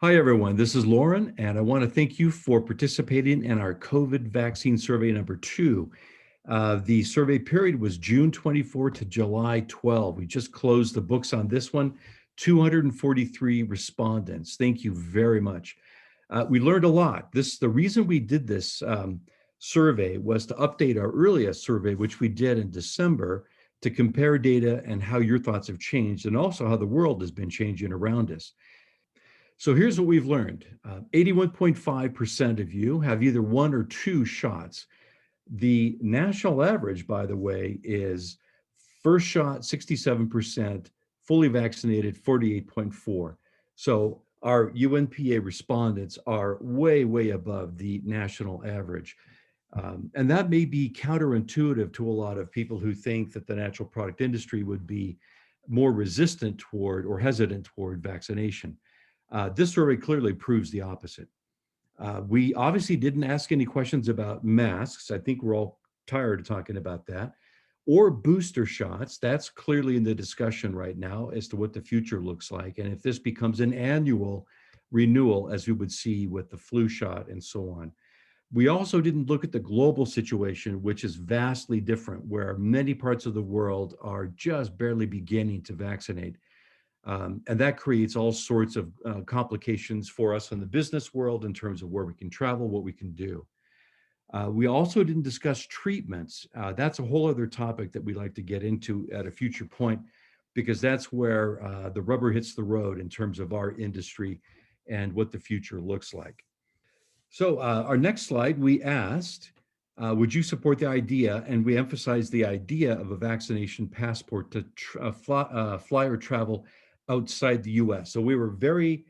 Hi, everyone. This is Lauren, and I want to thank you for participating in our COVID vaccine survey number 2. The survey period was June 24 to July 12. We just closed the books on this one. 243 respondents. Thank you very much. We learned a lot. The reason we did this survey was to update our earliest survey, which we did in December, to compare data and how your thoughts have changed, and also how the world has been changing around us. So here's what we've learned. 81.5% of you have either one or two shots. The national average, by the way, is first shot 67%, fully vaccinated 48.4. So our UNPA respondents are way, way above the national average. And that may be counterintuitive to a lot of people who think that the natural product industry would be more resistant toward or hesitant toward vaccination. This survey clearly proves the opposite. We obviously didn't ask any questions about masks. I think we're all tired of talking about that. Or booster shots. That's clearly in the discussion right now as to what the future looks like. And if this becomes an annual renewal, as we would see with the flu shot and so on. We also didn't look at the global situation, which is vastly different, where many parts of the world are just barely beginning to vaccinate. And that creates all sorts of complications for us in the business world in terms of where we can travel, what we can do. We also didn't discuss treatments. That's a whole other topic that we'd like to get into at a future point, because that's where the rubber hits the road in terms of our industry and what the future looks like. So our next slide, we asked, would you support the idea, and we emphasized the idea of a vaccination passport to fly or travel outside the US. So we were very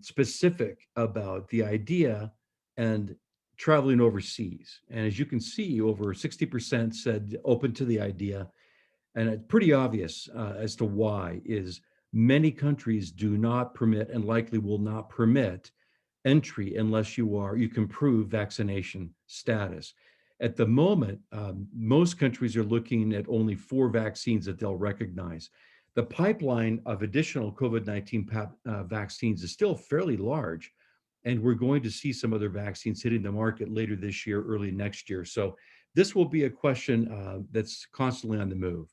specific about the idea and traveling overseas. And as you can see, over 60% said open to the idea. And it's pretty obvious as to why is many countries do not permit and likely will not permit entry unless you can prove vaccination status. At the moment, most countries are looking at only 4 vaccines that they'll recognize. The pipeline of additional COVID-19 vaccines is still fairly large, and we're going to see some other vaccines hitting the market later this year, early next year. So this will be a question that's constantly on the move.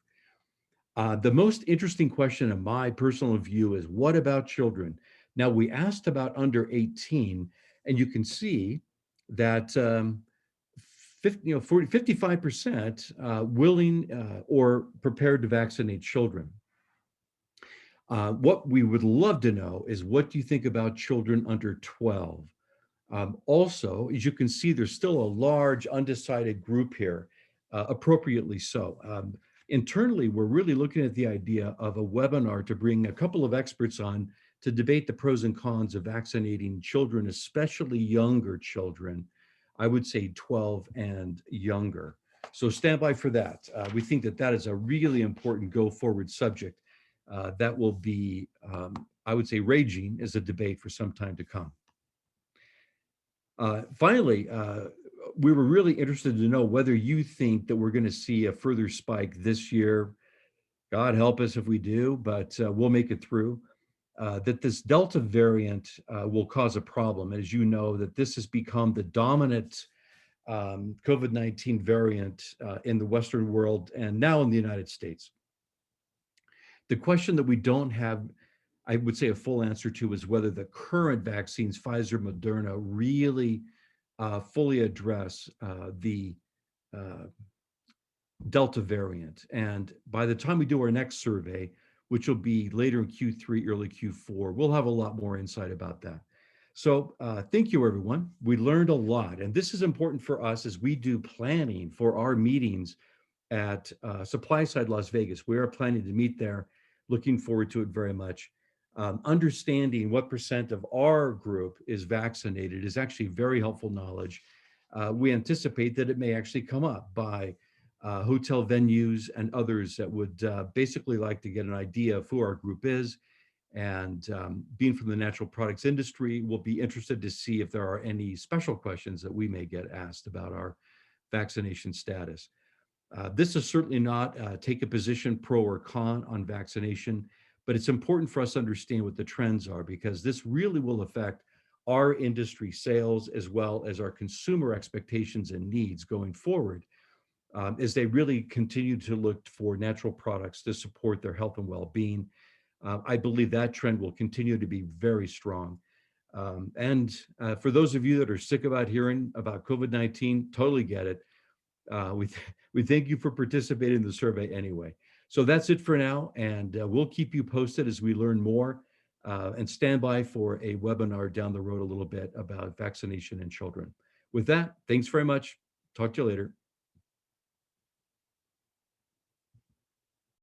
The most interesting question in my personal view is, what about children? Now, we asked about under 18, and you can see that 55% willing or prepared to vaccinate children. What we would love to know is, what do you think about children under 12? Also, as you can see, there's still a large undecided group here, appropriately so. Internally, we're really looking at the idea of a webinar to bring a couple of experts on to debate the pros and cons of vaccinating children, especially younger children. I would say 12 and younger. So stand by for that. We think that that is a really important go forward subject that will be, I would say, raging as a debate for some time to come. Finally, we were really interested to know whether you think that we're going to see a further spike this year. God help us if we do, but we'll make it through. That this Delta variant will cause a problem. As you know, that this has become the dominant COVID-19 variant in the Western world and now in the United States. The question that we don't have, I would say, a full answer to is whether the current vaccines, Pfizer, Moderna, really fully address the Delta variant. And by the time we do our next survey, which will be later in Q3, early Q4, we'll have a lot more insight about that. So thank you, everyone. We learned a lot. And this is important for us as we do planning for our meetings at Supply Side Las Vegas. We are planning to meet there. Looking forward to it very much. Understanding what % of our group is vaccinated is actually very helpful knowledge. We anticipate that it may actually come up by hotel venues and others that would basically like to get an idea of who our group is. And being from the natural products industry, we'll be interested to see if there are any special questions that we may get asked about our vaccination status. This is certainly not take a position pro or con on vaccination, but it's important for us to understand what the trends are, because this really will affect our industry sales as well as our consumer expectations and needs going forward, as they really continue to look for natural products to support their health and well-being. I believe that trend will continue to be very strong. And for those of you that are sick about hearing about COVID-19, totally get it. We thank you for participating in the survey anyway. So that's it for now, and we'll keep you posted as we learn more, and stand by for a webinar down the road a little bit about vaccination in children. With that, thanks very much. Talk to you later.